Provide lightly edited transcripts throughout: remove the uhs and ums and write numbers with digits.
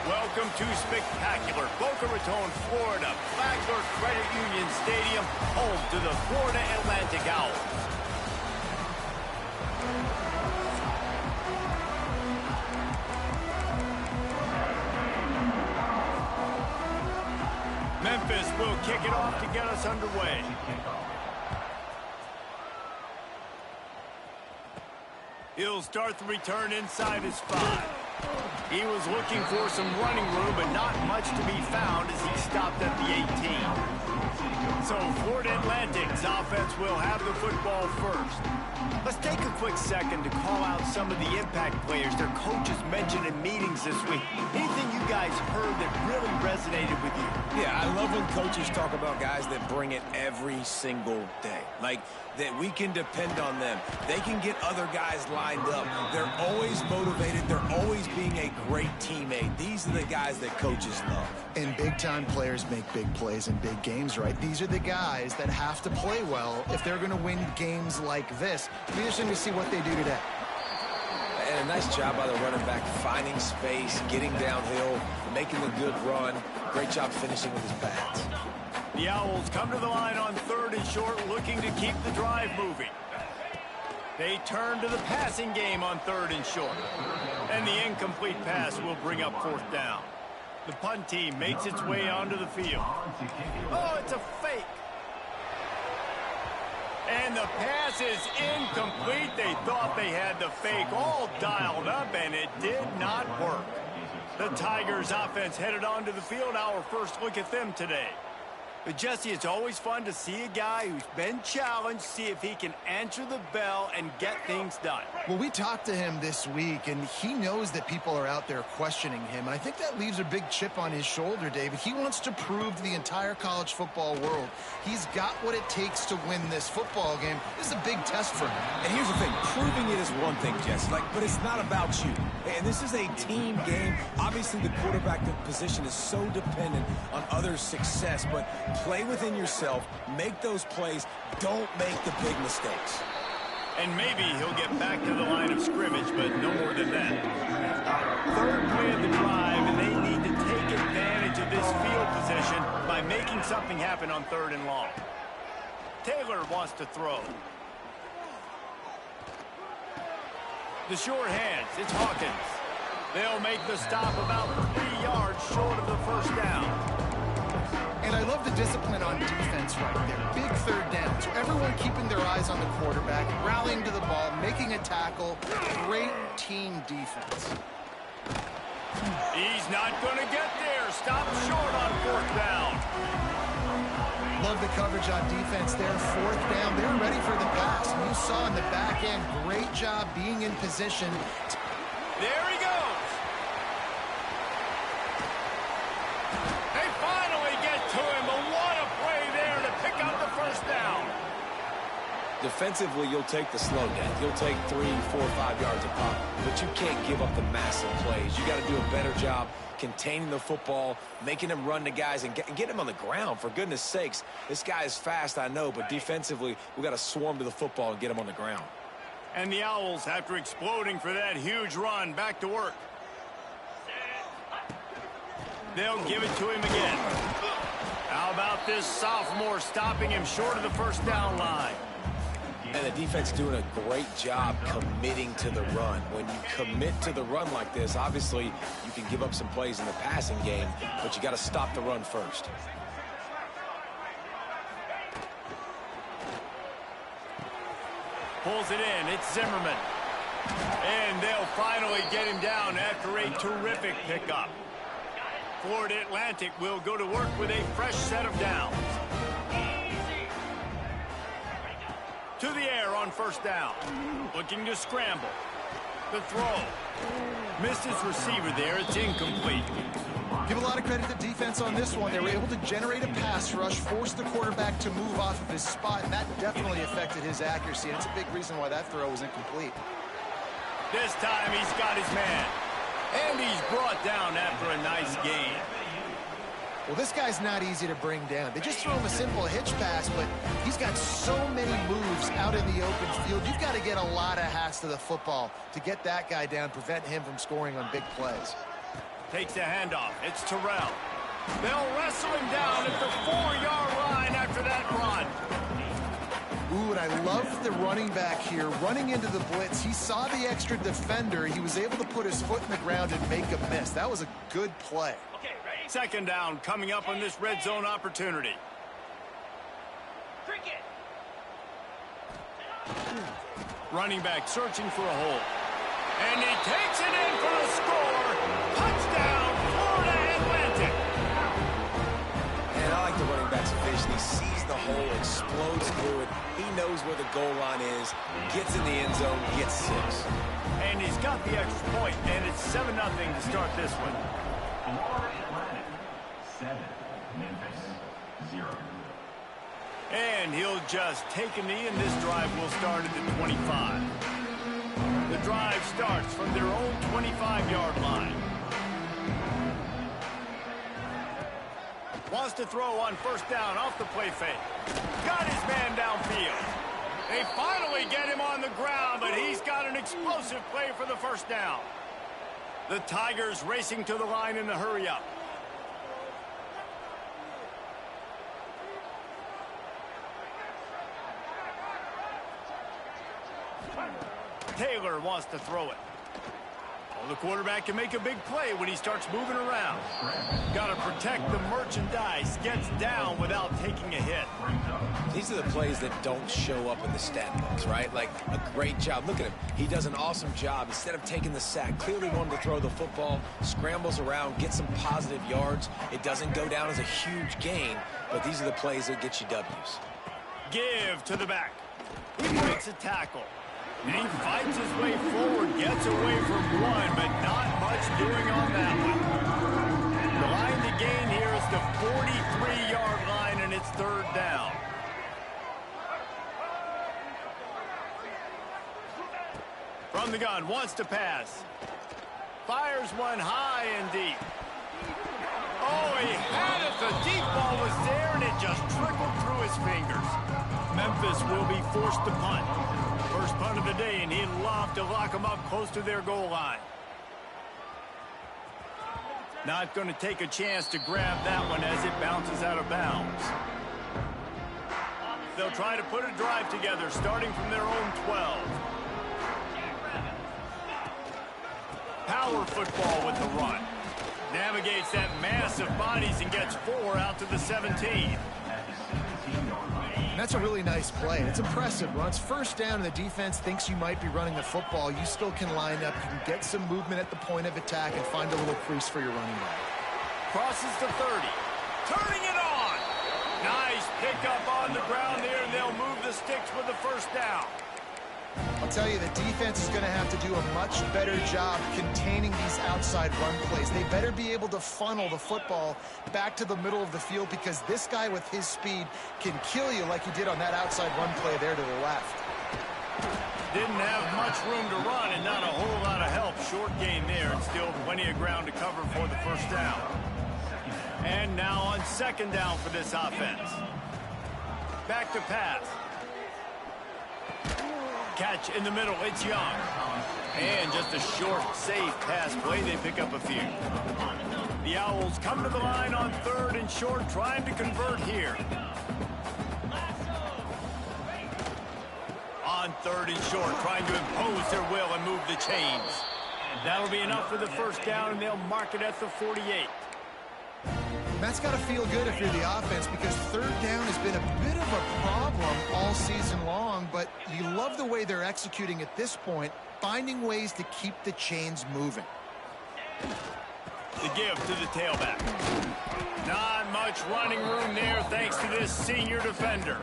Welcome to spectacular Boca Raton, Florida, Flagler Credit Union Stadium, home to the Florida Atlantic Owls. Memphis will kick it off to get us underway. He'll start the return inside his 5. He was looking for some running room, but not much to be found as he stopped at the 18. So Florida Atlantic's offense will have the football first. Let's take a quick second to call out some of the impact players their coaches mentioned in meetings this week. Anything you guys heard that really resonated with you? Yeah, I love when coaches talk about guys that bring it every single day. Like, that we can depend on them. They can get other guys lined up. They're always motivated. They're always being a great teammate. These are the guys that coaches love. And big-time players make big plays in big games, right? These are the guys that have to play well if they're going to win games like this. We're just going to see what they do today. And a nice job by the running back, finding space, getting downhill, making a good run. Great job finishing with his pads. The Owls come to the line on 3rd and short, looking to keep the drive moving. They turn to the passing game on 3rd and short. And the incomplete pass will bring up 4th down. The punt team makes its way onto the field. Oh, it's a fake. And the pass is incomplete. They thought they had the fake all dialed up, and it did not work. The Tigers offense headed onto the field. Our first look at them today. But Jesse, it's always fun to see a guy who's been challenged, see if he can answer the bell and get things done. Well, we talked to him this week, and he knows that people are out there questioning him. And I think that leaves a big chip on his shoulder, David. He wants to prove to the entire college football world he's got what it takes to win this football game. This is a big test for him. And here's the thing. Proving it is one thing, Jesse, but it's not about you. And this is a team game. Obviously, the quarterback position is so dependent on others' success, but play within yourself, make those plays, don't make the big mistakes. And maybe he'll get back to the line of scrimmage, but no more than that. 3rd play of the drive, and they need to take advantage of this field position by making something happen on 3rd and long. Taylor wants to throw. The short hands, it's Hawkins. They'll make the stop about 3 yards short of the 1st down. And I love the discipline on defense right there. Big 3rd down. So everyone keeping their eyes on the quarterback, rallying to the ball, making a tackle. Great team defense. He's not going to get there. Stop short on 4th down. Love the coverage on defense there. 4th down. They're ready for the pass. And you saw in the back end, great job being in position. There he goes. They finally get to him, but what a play there to pick up the 1st down. Defensively, you'll take the slow down. You'll take 3, 4, 5 yards a pop, but you can't give up the massive plays. You got to do a better job containing the football, making them run to guys, and get him on the ground, for goodness sakes. This guy is fast, I know, but defensively, we got to swarm to the football and get him on the ground. And the Owls, after exploding for that huge run, back to work. They'll give it to him again. How about this sophomore stopping him short of the 1st down line? And the defense doing a great job committing to the run. When you commit to the run like this, obviously you can give up some plays in the passing game, but you got to stop the run first. Pulls it in. It's Zimmerman. And they'll finally get him down after a terrific pickup. Florida Atlantic will go to work with a fresh set of downs. To the air on 1st down. Looking to scramble. The throw. Missed his receiver there. It's incomplete. Give a lot of credit to defense on this one. They were able to generate a pass rush, force the quarterback to move off of his spot, and that definitely affected his accuracy. And it's a big reason why that throw was incomplete. This time he's got his man. And he's brought down after a nice gain. Well, this guy's not easy to bring down. They just throw him a simple hitch pass, but he's got so many moves out in the open field. You've got to get a lot of hats to the football to get that guy down, prevent him from scoring on big plays. Takes the handoff. It's Terrell. They'll wrestle him down at the 4-yard line after that run. Ooh, and I love the running back here running into the blitz. He saw the extra defender. He was able to put his foot in the ground and make a miss. That was a good play. Okay, ready? Second down coming up on this red zone opportunity. Running back searching for a hole. And he takes it in for the score. Touchdown, Florida Atlantic. And I like the running back's vision. He sees the hole, explodes through it. He knows where the goal line is, gets in the end zone, gets 6. And he's got the extra point, and it's 7-0 to start this one. Florida Atlantic, 7, Memphis, 0. And he'll just take a knee, and this drive will start at the 25. The drive starts from their own 25-yard line. Wants to throw on first down off the play fake. Got his man downfield. They finally get him on the ground, but he's got an explosive play for the first down. The Tigers racing to the line in the hurry-up. Taylor wants to throw it. Well, the quarterback can make a big play when he starts moving around. Got to protect the merchandise. Gets down without taking a hit. These are the plays that don't show up in the stat books, right? Like a great job. Look at him. He does an awesome job. Instead of taking the sack, clearly wanted to throw the football, scrambles around, gets some positive yards. It doesn't go down as a huge gain, but these are the plays that get you W's. Give to the back. He breaks a tackle. And he fights his way forward, gets away from one, but not much doing on that one. The line to gain here is the 43-yard line, and it's third down. From the gun, wants to pass. Fires one high and deep. Oh, he had it. The deep ball was there, and it just trickled through his fingers. Memphis will be forced to punt. First punt of the day, and he'd love to lock them up close to their goal line. Not going to take a chance to grab that one as it bounces out of bounds. They'll try to put a drive together, starting from their own 12. Power football with the run. Navigates that mass of bodies and gets 4 out to the 17. And that's a really nice play. It's impressive. Once first down and the defense thinks you might be running the football, you still can line up. You can get some movement at the point of attack and find a little crease for your running back. Crosses to 30. Turning it on. Nice pickup on the ground there, and they'll move the sticks with the first down. I'll tell you, the defense is going to have to do a much better job containing these outside run plays. They better be able to funnel the football back to the middle of the field, because this guy with his speed can kill you like he did on that outside run play there to the left. Didn't have much room to run and not a whole lot of help. Short gain there, and still plenty of ground to cover for the first down. And now on second down for this offense. Back to pass. Catch in the middle, it's Young. And just a short, safe pass play. They pick up a few. The Owls come to the line on third and short, trying to convert here. On third and short, trying to impose their will and move the chains. That'll be enough for the first down, and they'll mark it at the 48. That's got to feel good if you're the offense, because third down has been a bit of a problem all season long, but you love the way they're executing at this point, finding ways to keep the chains moving. The give to the tailback. Not much running room there thanks to this senior defender.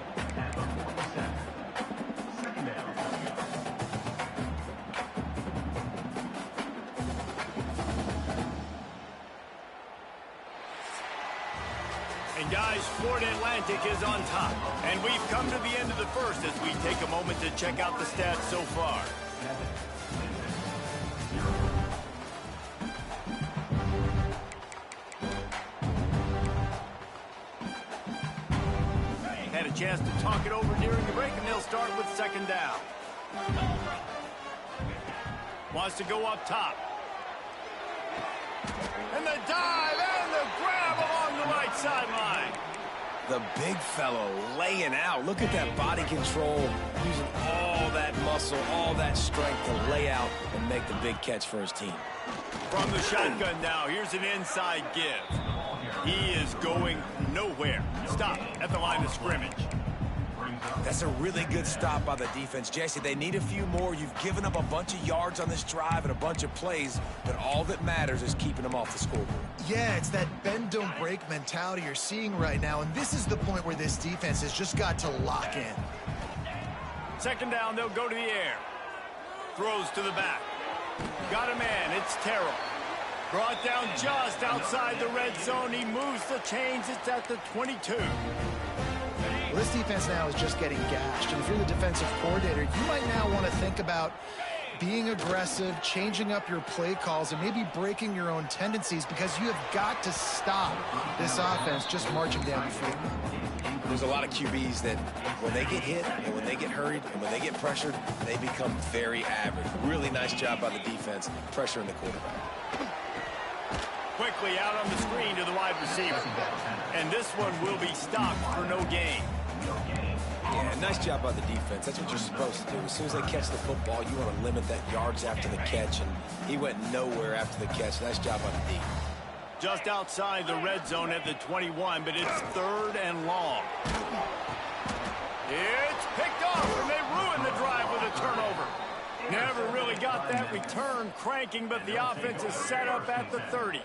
And guys, Florida Atlantic is on top. And we've come to the end of the first as we take a moment to check out the stats so far. Had a chance to talk it over during the break, and they'll start with second down. Wants to go up top. And the the dive and the grab along the right sideline. The big fellow laying out. Look at that body control, using all that muscle, all that strength to lay out and make the big catch for his team. From the shotgun now, here's an inside give. He is going nowhere. Stop at the line of scrimmage. That's a really good stop by the defense. Jesse, they need a few more. You've given up a bunch of yards on this drive and a bunch of plays, but all that matters is keeping them off the scoreboard. Yeah, it's that bend, don't break mentality you're seeing right now, and this is the point where this defense has just got to lock in. Second down, they'll go to the air. Throws to the back. Got a man, it's Terrell. Brought down just outside the red zone. He moves the chains, it's at the 22. Well, this defense now is just getting gashed, and if you're the defensive coordinator, you might now want to think about being aggressive, changing up your play calls, and maybe breaking your own tendencies, because you have got to stop this offense just marching down the field. There's a lot of QBs that when they get hit and when they get hurried and when they get pressured, they become very average. Really nice job by the defense pressuring the quarterback. Quickly out on the screen to the wide receiver. And this one will be stopped for no gain. Yeah, nice job by the defense. That's what you're supposed to do. As soon as they catch the football, you want to limit that yards after the catch, and he went nowhere after the catch. Nice job by the D. Just outside the red zone at the 21, but it's 3rd and long. It's picked off, and they ruin the drive with a turnover. Never really got that return cranking, but the offense is set up at the 30.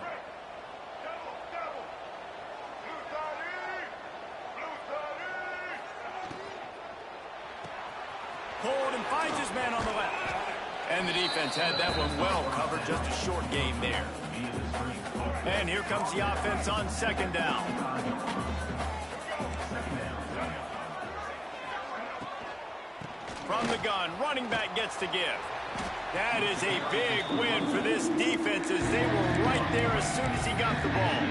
Pulled and finds his man on the left. And the defense had that one well covered, just a short gain there. And here comes the offense on second down. From the gun, running back gets to give. That is a big win for this defense, as they were right there as soon as he got the ball.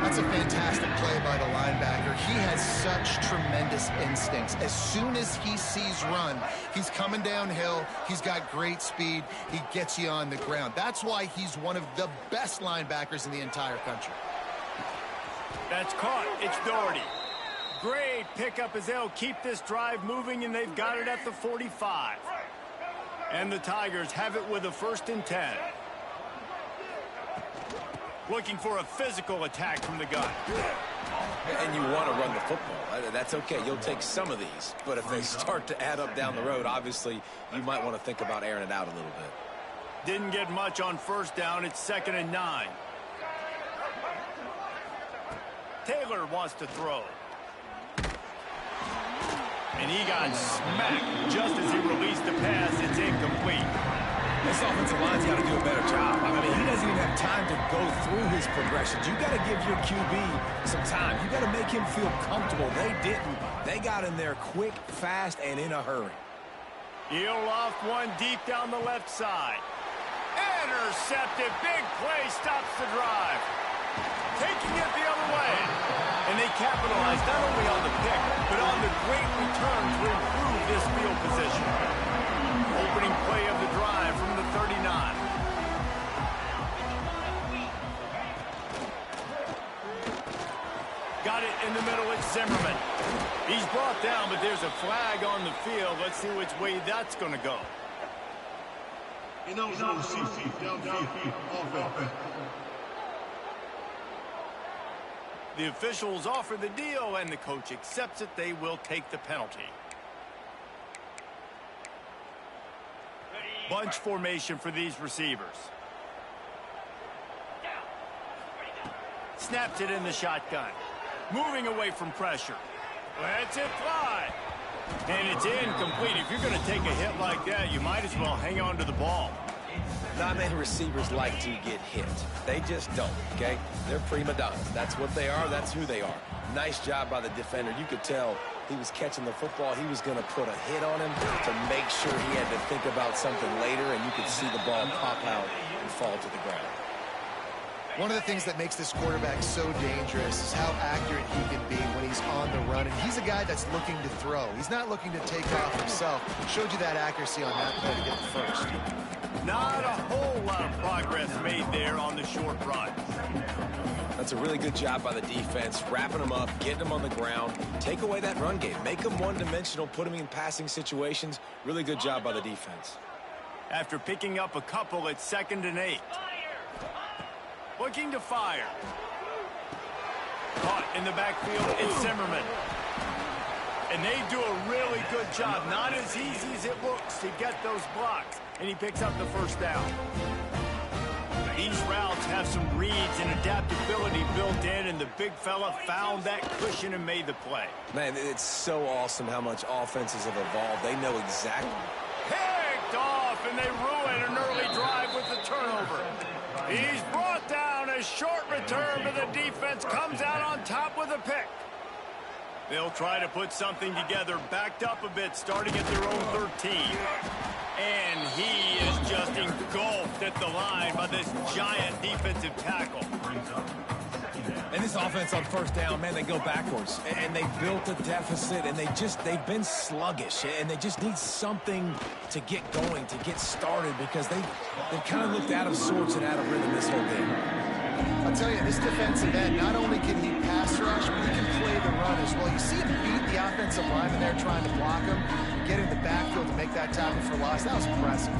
That's a fantastic play by the linebacker. He has such tremendous instincts. As soon as he sees run, he's coming downhill. He's got great speed. He gets you on the ground. That's why he's one of the best linebackers in the entire country. That's caught. It's Doherty. Great pickup as they'll keep this drive moving, and they've got it at the 45. And the Tigers have it with a 1st and 10. Looking for a physical attack from the gun. And you want to run the football. That's okay. You'll take some of these. But if they start to add up down the road, obviously, you might want to think about airing it out a little bit. Didn't get much on 1st down. It's 2nd and 9. Taylor wants to throw. And he got smacked just as he released the pass. It's incomplete. This offensive line's got to do a better job. I mean, he doesn't even have time to go through his progressions. You got to give your QB some time. You got to make him feel comfortable. They didn't. They got in there quick, fast, and in a hurry. He'll loft one deep down the left side. Intercepted. Big play stops the drive. Taking it the other way. And they capitalized not only on the pick, but on the great return to improve this field position. Opening play of the drive from the 39. Got it in the middle, it's Zimmerman. He's brought down, but there's a flag on the field. Let's see which way that's going to go. The officials offer the deal, and the coach accepts it. They will take the penalty. Bunch formation for these receivers. Snaps it in the shotgun. Moving away from pressure. Lets it fly. And it's incomplete. If you're going to take a hit like that, you might as well hang on to the ball. Not many receivers like to get hit. They just don't, okay? They're prima donnas. That's what they are. That's who they are. Nice job by the defender. You could tell he was catching the football. He was going to put a hit on him to make sure he had to think about something later, and you could see the ball pop out and fall to the ground. One of the things that makes this quarterback so dangerous is how accurate he can be when he's on the run. And he's a guy that's looking to throw. He's not looking to take off himself. Showed you that accuracy on that play to get the first. Not a whole lot of progress made there on the short run. That's a really good job by the defense, wrapping them up, getting them on the ground. Take away that run game. Make them one-dimensional, put them in passing situations. Really good job by the defense. After picking up a couple, it's 2nd and 8. Looking to fire. Caught in the backfield, it's Zimmerman. And they do a really good job. Not as easy as it looks to get those blocks. And he picks up the first down. These routes have some reads and adaptability built in, and the big fella found that cushion and made the play. Man, it's so awesome how much offenses have evolved. They know exactly. Picked off, and they ruin an early drive with the turnover. He's brought down. A short return, but the defense comes out on top with a pick. They'll try to put something together, backed up a bit, starting at their own 13. And he is just engulfed at the line by this giant defensive tackle. And this offense on first down, man, they go backwards. And they built a deficit, and they've been sluggish. And they just need something to get going, to get started, because they've kind of looked out of sorts and out of rhythm this whole game. I'll tell you, this defensive end, not only can he pass rush, but he can play the run as well. You see him beat the offensive lineman there trying to block him, get in the backfield to make that tackle for loss. That was impressive.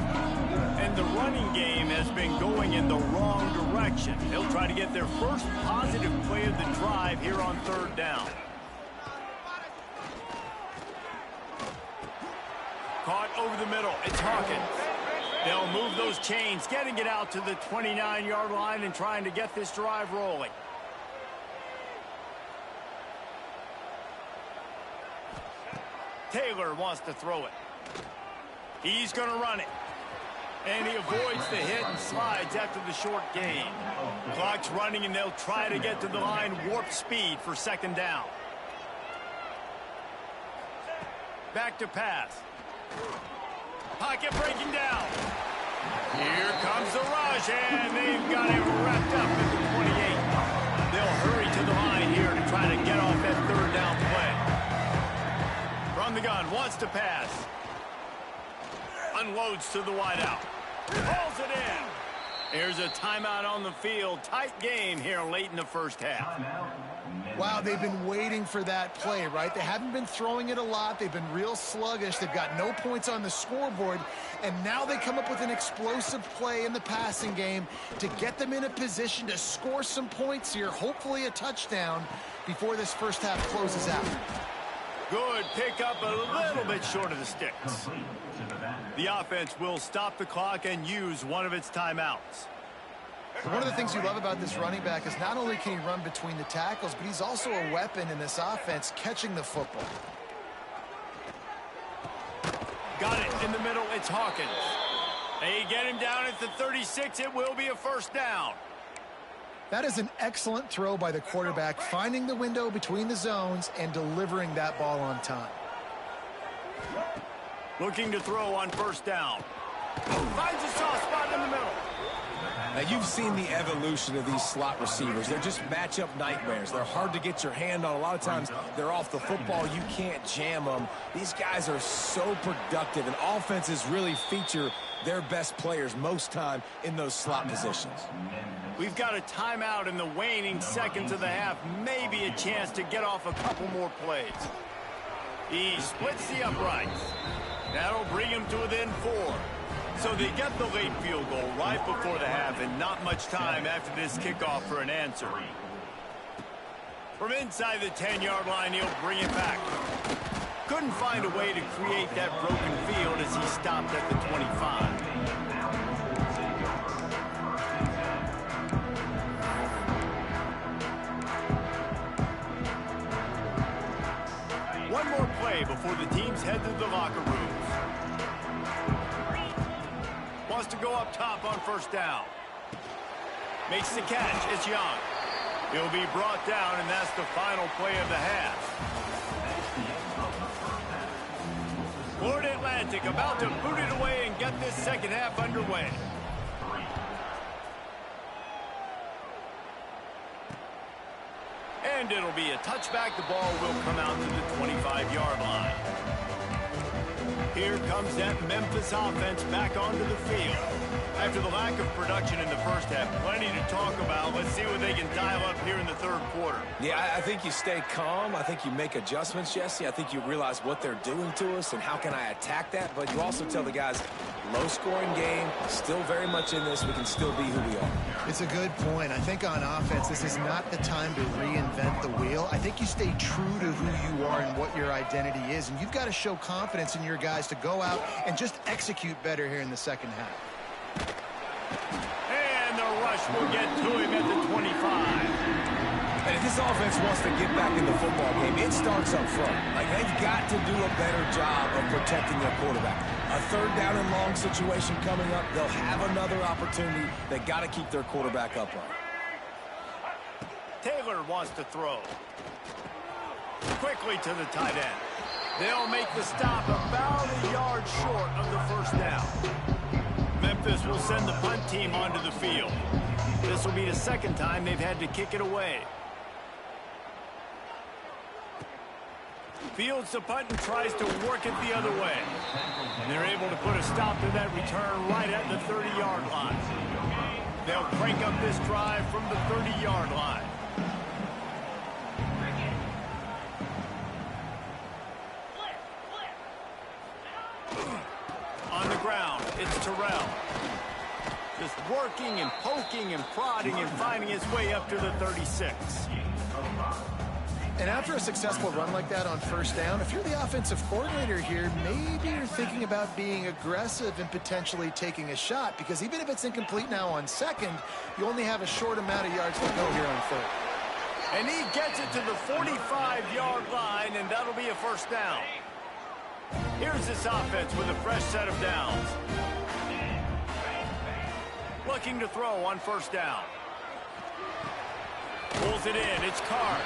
And the running game has been going in the wrong direction. They'll try to get their first positive play of the drive here on 3rd down. Caught over the middle. It's Hawkins. They'll move those chains, getting it out to the 29-yard line and trying to get this drive rolling. Taylor wants to throw it. He's going to run it. And he avoids the hit and slides after the short gain. Clock's running, and they'll try to get to the line warp speed for 2nd down. Back to pass. Pocket breaking down. Here comes the rush, and they've got him wrapped up at the 28. They'll hurry to the line here to try to get off that 3rd down play. From the gun, wants to pass. Unloads to the wideout. Pulls it in. Here's a timeout on the field. Tight game here late in the first half. Wow, they've been waiting for that play, right? They haven't been throwing it a lot. They've been real sluggish. They've got no points on the scoreboard. And now they come up with an explosive play in the passing game to get them in a position to score some points here, hopefully a touchdown, before this first half closes out. Good pickup, a little bit short of the sticks. The offense will stop the clock and use one of its timeouts. One of the things you love about this running back is not only can he run between the tackles, but he's also a weapon in this offense, catching the football. Got it in the middle. It's Hawkins. They get him down at the 36. It will be a first down. That is an excellent throw by the quarterback, finding the window between the zones and delivering that ball on time. Looking to throw on first down. Finds a soft spot in the middle. Now, you've seen the evolution of these slot receivers. They're just matchup nightmares. They're hard to get your hand on. A lot of times, they're off the football. You can't jam them. These guys are so productive, and offenses really feature their best players most time in those slot positions. We've got a timeout in the waning seconds of the half. Maybe a chance to get off a couple more plays. He splits the uprights. That'll bring him to within 4. So they get the late field goal right before the half, and not much time after this kickoff for an answer. From inside the 10-yard line, he'll bring it back. Couldn't find a way to create that broken field as he stopped at the 25. One more play before the teams head to the locker rooms. Wants to go up top on first down. Makes the catch. It's Young. He'll be brought down, and that's the final play of the half. Florida Atlantic about to boot it away and get this second half underway. And it'll be a touchback. The ball will come out to the 25-yard line. Here comes that Memphis offense back onto the field. After the lack of production in the first half, plenty to talk about. Let's see what they can dial up here in the third quarter. Yeah, I think you stay calm. I think you make adjustments, Jesse. I think you realize what they're doing to us and how can I attack that. But you also tell the guys, low-scoring game, still very much in this. We can still be who we are. It's a good point. I think on offense, this is not the time to reinvent the wheel. I think you stay true to who you are and what your identity is. And you've got to show confidence in your guys to go out and just execute better here in the second half. And the rush will get to him at the 25. And if this offense wants to get back in the football game, it starts up front. Like, they've got to do a better job of protecting their quarterback. A third down and long situation coming up. They'll have another opportunity. They got to keep their quarterback upright. Taylor wants to throw. Quickly to the tight end. They'll make the stop about a yard short of the first down. Memphis will send the punt team onto the field. This will be the second time they've had to kick it away. Fields the punt and tries to work it the other way. And they're able to put a stop to that return right at the 30-yard line. They'll crank up this drive from the 30-yard line. On the ground, it's Terrell. Just working and poking and prodding and finding his way up to the 36. And after a successful run like that on first down, if you're the offensive coordinator here, maybe you're thinking about being aggressive and potentially taking a shot, because even if it's incomplete now on second, you only have a short amount of yards to go here on third. And he gets it to the 45-yard line, and that'll be a first down. Here's this offense with a fresh set of downs. Looking to throw on first down. Pulls it in. It's Carr.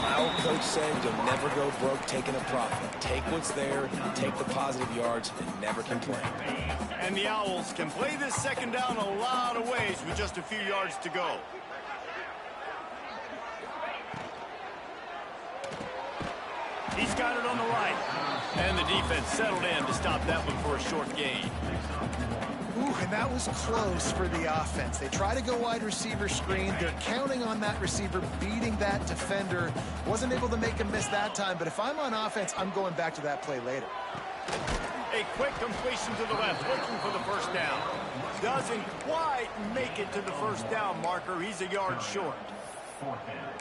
My old coach said you'll never go broke taking a profit. Take what's there, take the positive yards, and never complain. And the Owls can play this second down a lot of ways with just a few yards to go. He's got it on the right. And the defense settled in to stop that one for a short gain. Ooh, and that was close for the offense. They try to go wide receiver screen. They're counting on that receiver beating that defender. Wasn't able to make him miss that time, but if I'm on offense, I'm going back to that play later. A quick completion to the left, looking for the first down. Doesn't quite make it to the first down marker. He's a yard short.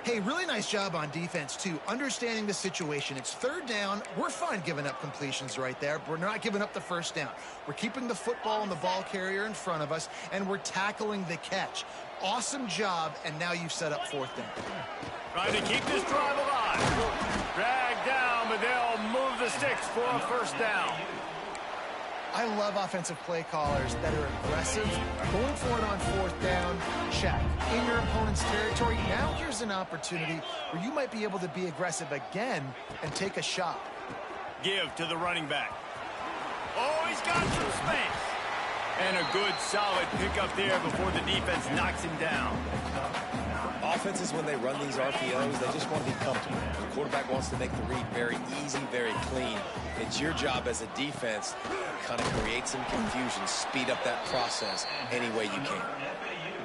Hey, really nice job on defense, too. Understanding the situation. It's third down. We're fine giving up completions right there. We're not giving up the first down. We're keeping the football and the ball carrier in front of us, and we're tackling the catch. Awesome job, and now you've set up fourth down. Trying to keep this drive alive. Dragged down, but they'll move the sticks for a first down. I love offensive play callers that are aggressive. Going for it on fourth down, check. In your opponent's territory, now here's an opportunity where you might be able to be aggressive again and take a shot. Give to the running back. Oh, he's got some space. And a good, solid pickup there before the defense knocks him down. Offenses, when they run these RPOs, they just want to be comfortable. The quarterback wants to make the read very easy, very clean. It's your job as a defense to kind of create some confusion, speed up that process any way you can.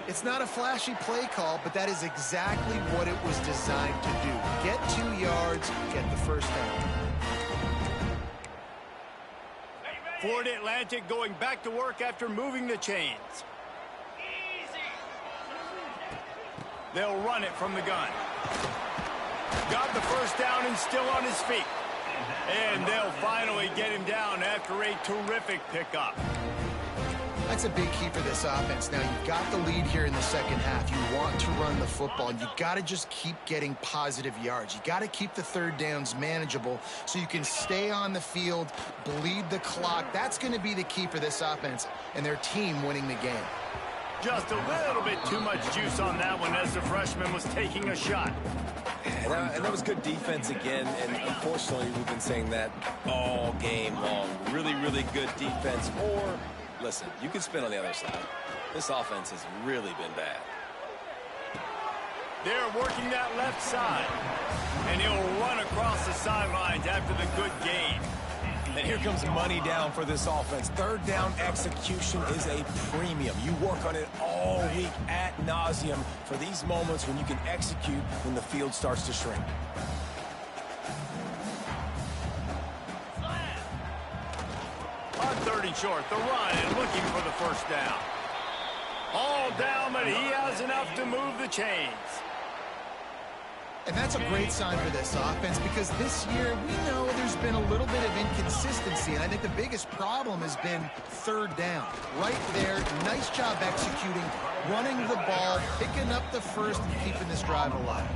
It's not a flashy play call, but that is exactly what it was designed to do. Get 2 yards, get the first down. Florida Atlantic going back to work after moving the chains. They'll run it from the gun. Got the first down and still on his feet. And they'll finally get him down after a terrific pickup. That's a big key for this offense. Now, you've got the lead here in the second half. You want to run the football, and you've got to just keep getting positive yards. You got to keep the third downs manageable so you can stay on the field, bleed the clock. That's going to be the key for this offense and their team winning the game. Just a little bit too much juice on that one as the freshman was taking a shot. And that was good defense again, and unfortunately we've been saying that all game long. Really, really good defense. Or, listen, you can spin on the other side. This offense has really been bad. They're working that left side. And he'll run across the sidelines after the good game. And here comes money down for this offense. Third down execution is a premium. You work on it all week ad nauseum for these moments when you can execute when the field starts to shrink. On 30 short, the run and looking for the first down. All down, but he has enough to move the chains. And that's a great sign for this offense because this year we know there's been a little bit of inconsistency, and I think the biggest problem has been third down. Right there, nice job executing, running the ball, picking up the first, and keeping this drive alive.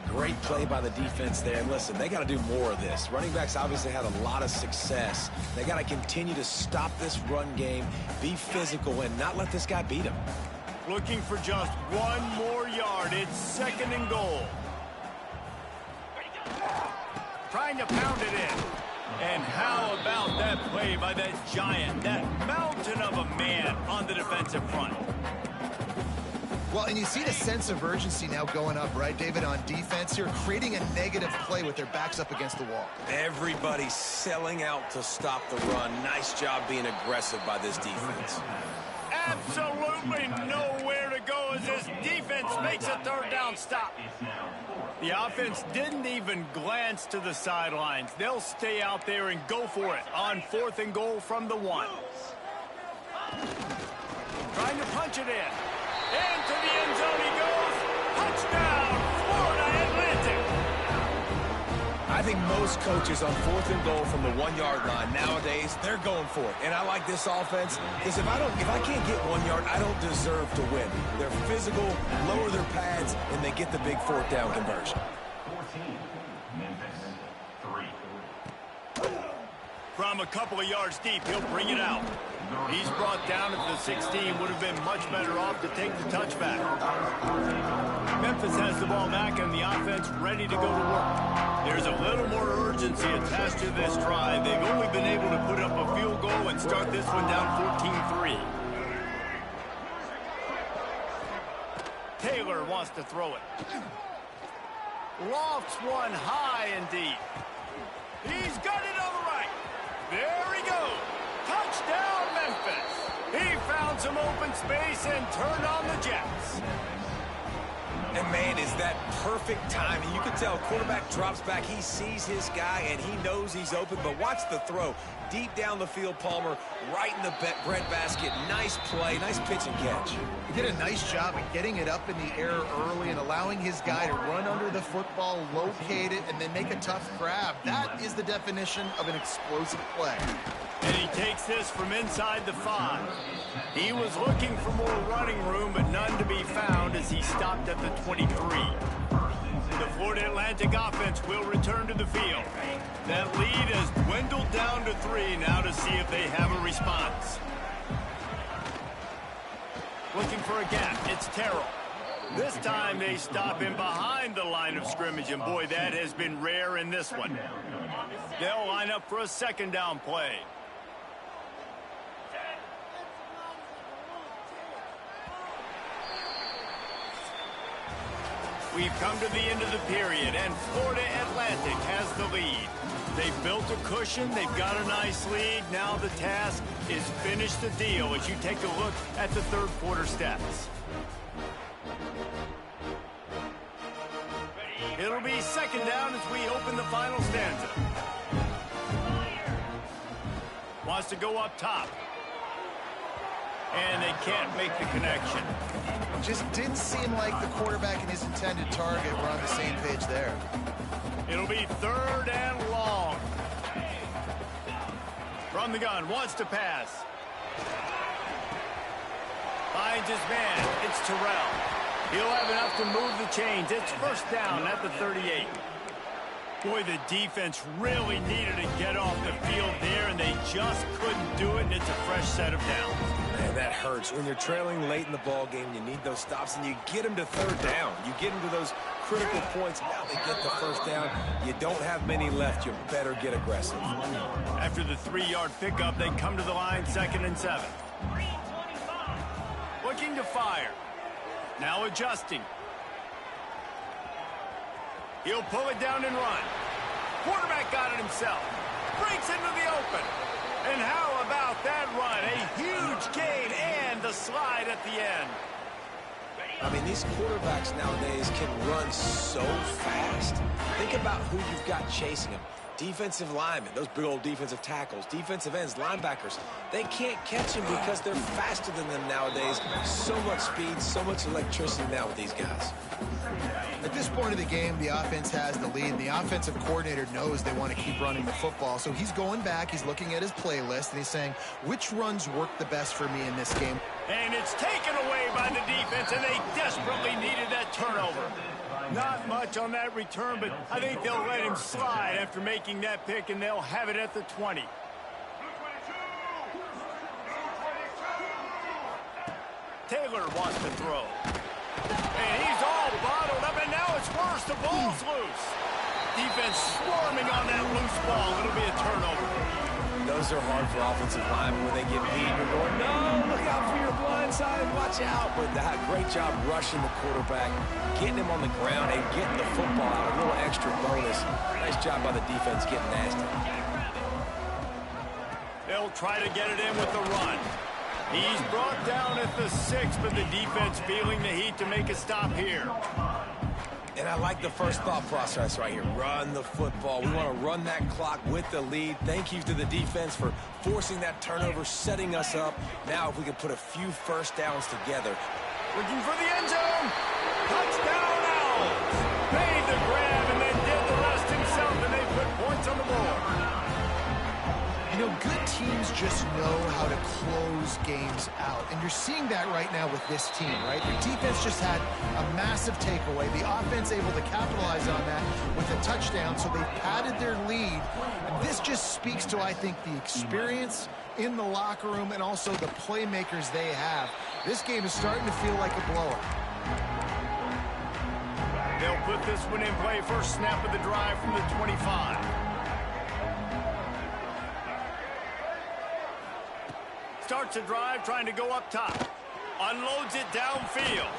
Great play by the defense there. And listen, they got to do more of this. Running backs obviously had a lot of success. They got to continue to stop this run game, be physical, and not let this guy beat him. Looking for just one more yard. It's 2nd and goal. Trying to pound it in. And how about that play by that giant, that mountain of a man on the defensive front? Well, and you see the sense of urgency now going up, right, David, on defense here, creating a negative play with their backs up against the wall. Everybody's selling out to stop the run. Nice job being aggressive by this defense. Absolutely nowhere to go as this defense makes a third down stop. The offense didn't even glance to the sidelines. They'll stay out there and go for it on 4th and goal from the 1. Trying to punch it in. Into the end zone he goes. Touchdown, Florida Atlantic. I think most coaches on 4th and goal from the 1-yard line nowadays, they're going for it. And I like this offense because if I can't get 1 yard, I don't deserve to win. They're physical, lower their pads, and they get the big 4th down conversion. 14, Memphis 3. From a couple of yards deep, he'll bring it out. He's brought down at the 16. Would have been much better off to take the touchback. Memphis has the ball back and the offense ready to go to work. There's a little more urgency attached to this drive. They've only been able to put up a field goal and start this one down 14-3. Taylor wants to throw it. Lofts one high and deep. He's got it on the right. There he goes. Touchdown, Memphis. He found some open space and turned on the Jets. And, man, is that perfect timing. You can tell quarterback drops back. He sees his guy, and he knows he's open. But watch the throw. Deep down the field, Palmer, right in the breadbasket. Nice play, nice pitch and catch. He did a nice job of getting it up in the air early and allowing his guy to run under the football, locate it, and then make a tough grab. That is the definition of an explosive play. And he takes this from inside the 5. He was looking for more running room, but none to be found as he stopped at the 23. The Florida Atlantic offense will return to the field. That lead has dwindled down to 3 now to see if they have a response. Looking for a gap. It's Terrell. This time they stop him behind the line of scrimmage, and boy, that has been rare in this one. They'll line up for a 2nd down play. We've come to the end of the period, and Florida Atlantic has the lead. They've built a cushion. They've got a nice lead. Now the task is finish the deal as you take a look at the 3rd quarter stats. It'll be 2nd down as we open the final stanza. Wants to go up top. And they can't make the connection. Just didn't seem like the quarterback and his intended target were on the same page there. It'll be 3rd and long. From the gun, wants to pass. Finds his man. It's Terrell. He'll have enough to move the chains. It's 1st down at the 38. Boy, the defense really needed to get off the field there, and they just couldn't do it, and it's a fresh set of downs. Man, that hurts. When you're trailing late in the ball game, you need those stops, and you get them to 3rd down. You get them to those critical points. Now they get the 1st down. You don't have many left. You better get aggressive. After the 3-yard pickup, they come to the line 2nd and 7. Looking to fire. Now adjusting. He'll pull it down and run. Quarterback got it himself. breaks into the open. And how about that run? A huge gain and the slide at the end. I mean, these quarterbacks nowadays can run so fast. Think about who you've got chasing them. Defensive linemen, those big old defensive tackles, defensive ends, linebackers. They can't catch him because they're faster than them nowadays. So much speed, so much electricity now with these guys. At this point of the game, the offense has the lead, and the offensive coordinator knows they want to keep running the football. So he's going back, he's looking at his playlist, and he's saying, which runs work the best for me in this game? And it's taken away by the defense, and they desperately needed that turnover. Not much on that return, but I think they'll let him slide after making that pick, and they'll have it at the 20. Taylor wants to throw. And he's all bottled up, and now it's worse. The ball's loose. Defense swarming on that loose ball. It'll be a turnover. Those are hard for offensive linemen when they get beat. You're going, no, look out for your blind side, watch out. But that great job rushing the quarterback, getting him on the ground, and getting the football out. A little extra bonus. Nice job by the defense getting nasty. They'll try to get it in with the run. He's brought down at the 6, but the defense feeling the heat to make a stop here. And I like the first thought process right here. Run the football. We want to run that clock with the lead. Thank you to the defense for forcing that turnover, setting us up. Now if we can put a few first downs together. Looking for the end zone. Touchdown Owls. Made the grab and then did the rest himself, and they put points on the board. You know, good teams just know how to close games out. And you're seeing that right now with this team, right? The defense just had a massive takeaway. The offense able to capitalize on that with a touchdown, so they padded their lead. And this just speaks to, I think, the experience in the locker room and also the playmakers they have. This game is starting to feel like a blowout. They'll put this one in play. First snap of the drive from the 25. Starts a drive trying to go up top. Unloads it downfield.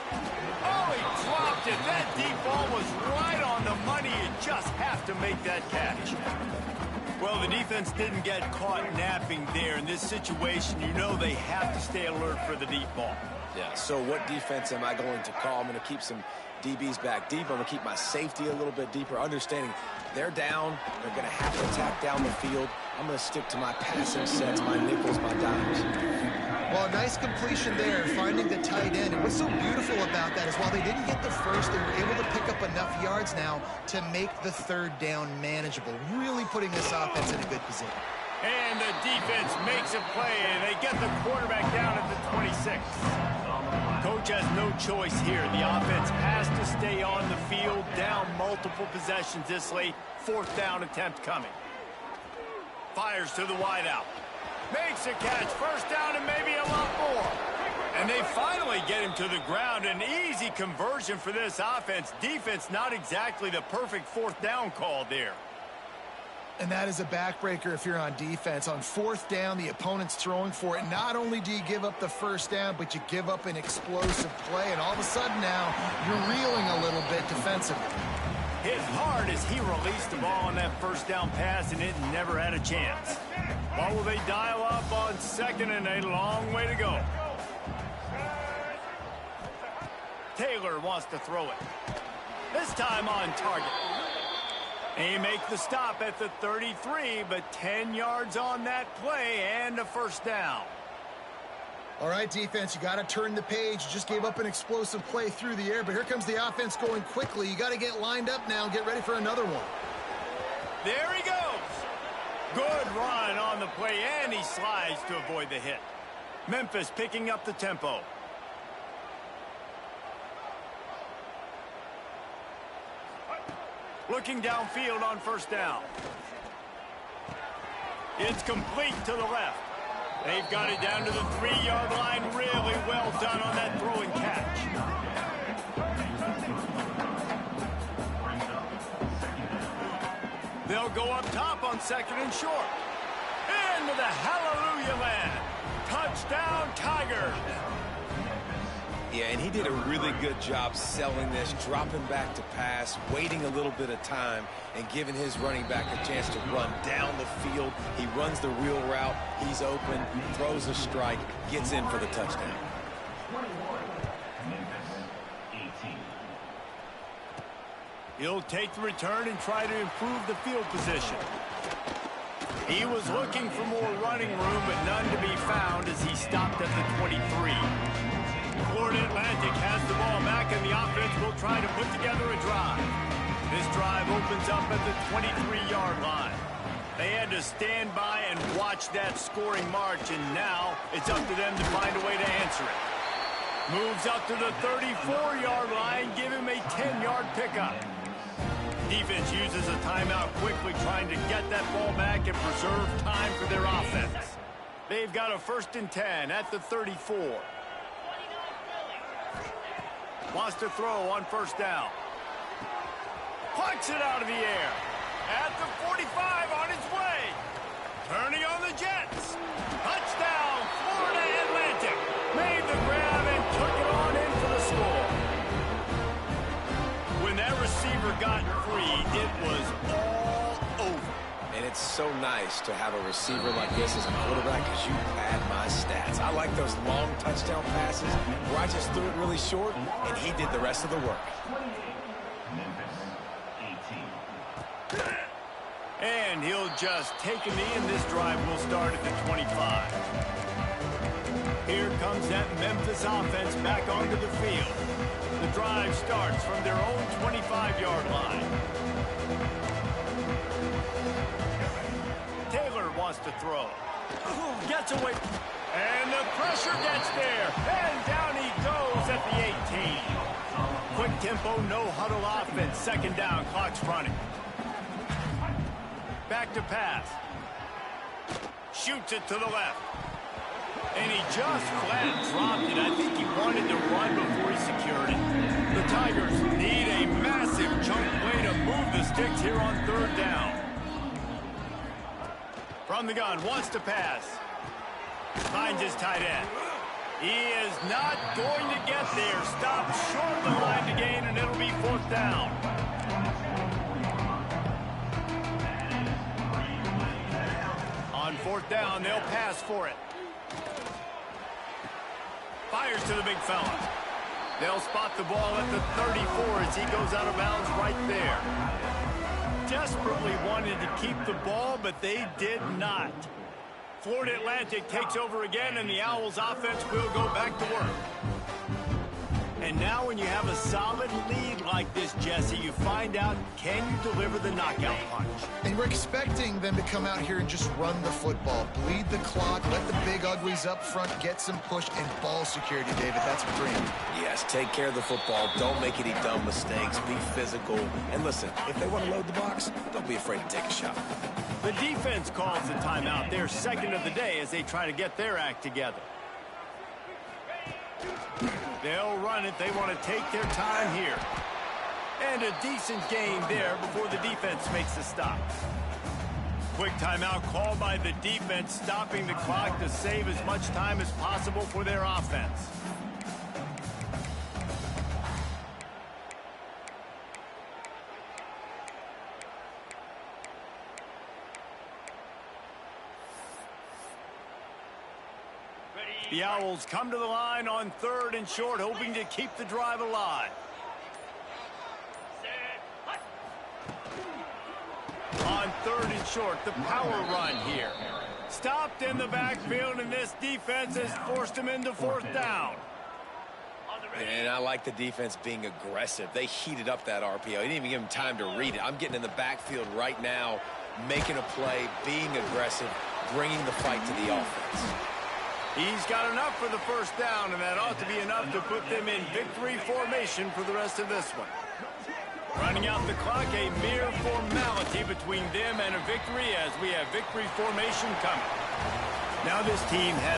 Oh, he dropped it. That deep ball was right on the money. You just have to make that catch. Well, the defense didn't get caught napping there. In this situation, you know they have to stay alert for the deep ball. Yeah, so what defense am I going to call? I'm going to keep some DBs back deep. I'm going to keep my safety a little bit deeper, understanding they're down. They're going to have to attack down the field. I'm going to stick to my passing sets, my nickels, my dimes. Well, a nice completion there, finding the tight end. And what's so beautiful about that is while they didn't get the first, they were able to pick up enough yards now to make the third down manageable, really putting this offense in a good position. And the defense makes a play, and they get the quarterback down at the 26. Coach has no choice here. The offense has to stay on the field, down multiple possessions this late. Fourth down attempt coming. Fires to the wideout. Makes a catch. First down and maybe a lot more. And they finally get him to the ground. An easy conversion for this offense. Defense not exactly the perfect fourth down call there. And that is a backbreaker if you're on defense. On fourth down, the opponent's throwing for it. Not only do you give up the first down, but you give up an explosive play. And all of a sudden now, you're reeling a little bit defensively. Hit hard as he released the ball on that first down pass, and it never had a chance. What will they dial up on second, and a long way to go. Taylor wants to throw it. This time on target. They make the stop at the 33, but 10 yards on that play and a first down. All right, defense, you got to turn the page. You just gave up an explosive play through the air, but here comes the offense going quickly. You got to get lined up now and get ready for another one. There he goes. Good run on the play, and he slides to avoid the hit. Memphis picking up the tempo. Looking downfield on first down. It's complete to the left. They've got it down to the 3-yard line. Really well done on that throw and catch. They'll go up top on second and short. Into the hallelujah land. Touchdown, Tigers. Yeah, and he did a really good job selling this, dropping back to pass, waiting a little bit of time, and giving his running back a chance to run down the field. He runs the wheel route. He's open, throws a strike, gets in for the touchdown. 21, Memphis, 18. He'll take the return and try to improve the field position. He was looking for more running room, but none to be found as he stopped at the 23. Florida Atlantic has the ball back, and the offense will try to put together a drive. This drive opens up at the 23-yard line. They had to stand by and watch that scoring march, and now it's up to them to find a way to answer it. Moves up to the 34-yard line, give him a 10-yard pickup. Defense uses a timeout quickly, trying to get that ball back and preserve time for their offense. They've got a 1st and 10 at the 34. Wants to throw on 1st down. Punts it out of the air. At the 45 on its way. Turning on the Jets. Touchdown, Florida Atlantic. Made the grab and took it on in for the score. When that receiver got free, it was all over. And it's so nice to have a receiver like this as a quarterback because you pad my stats. I like those long touchdown passes where I just threw it really short and he did the rest of the work. 28, Memphis, 18. And he'll just take a knee, and this drive will start at the 25. Here comes that Memphis offense back onto the field. The drive starts from their own 25-yard line. Taylor wants to throw. Gets away. And the pressure gets there. And down he goes at the 18. Quick tempo, no huddle offense. 2nd down, clock's running. Back to pass. Shoots it to the left. And he just flat dropped it. I think he wanted to run before he secured it. The Tigers need a massive chunk play to move the sticks here on 3rd down. From the gun, wants to pass. Finds his tight end. He is not going to get there. Stopped short of the line to gain, and it'll be 4th down. On 4th down, they'll pass for it. Fires to the big fella. They'll spot the ball at the 34 as he goes out of bounds right there. Desperately wanted to keep the ball, but they did not. Florida Atlantic takes over again, and the Owls offense will go back to work. And now when you have a solid lead like this, Jesse, you find out, can you deliver the knockout punch? And we're expecting them to come out here and just run the football, bleed the clock, let the big uglies up front get some push and ball security, David. That's what we're in. Yes, take care of the football. Don't make any dumb mistakes. Be physical. And listen, if they want to load the box, don't be afraid to take a shot. The defense calls the timeout, their 2nd of the day, as they try to get their act together. They'll run it. They want to take their time here. And a decent gain there before the defense makes the stop. Quick timeout called by the defense, stopping the clock to save as much time as possible for their offense. The Owls come to the line on 3rd and short, hoping to keep the drive alive. On 3rd and short, the power run here. Stopped in the backfield, and this defense has forced him into 4th down. And I like the defense being aggressive. They heated up that RPO. He didn't even give him time to read it. I'm getting in the backfield right now, making a play, being aggressive, bringing the fight to the offense. He's got enough for the 1st down, and that ought to be enough to put them in victory formation for the rest of this one. Running out the clock, a mere formality between them and a victory as we have victory formation coming. Now this team has